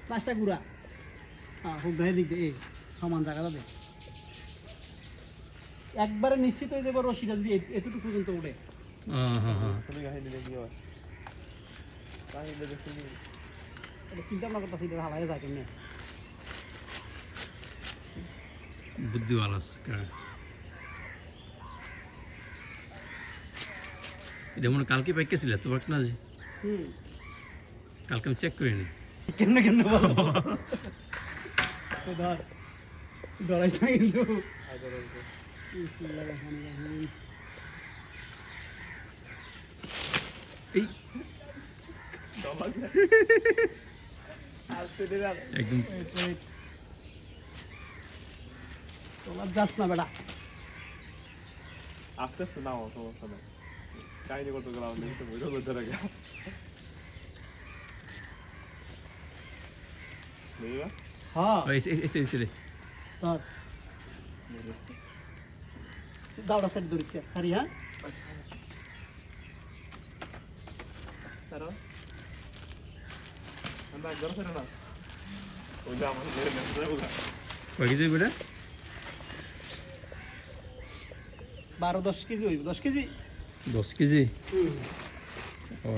পাঁচটা গুড়া খুব গায়ে দিক দে সমান জায়গাটা দে একবারে নিশ্চিত হয়ে যাবে রশিটা যদি এতটুকু পর্যন্ত উঠে চিন্তা ভাবনা করতেছি এটা হালাই যায় কেমনে বুদ্ধি ভালো আছে এটা মনে কালকে পাইকেছিল তোমার না যে কালকে আমি চেক করিনি কেমনে কেমনে বলো ধর ডরাইস না কিন্তু এই একদম তোমার যাস না বেটা আস্তে আস্তে নাও সমস্যা নেই কাহিনী করতে গেলাম কিন্তু বুঝতে করতে রাখা বুঝলা হ্যাঁ এসে ধর দাওড়া সেট ধরিচ্ছে সারি হ্যাঁ স্যার আমরা একজন স্যার না ওইটা আমার মেরে মেরে বলা কয় কেজি বেটা 12-10 কেজি হইব 10 কেজি 10 কেজি ও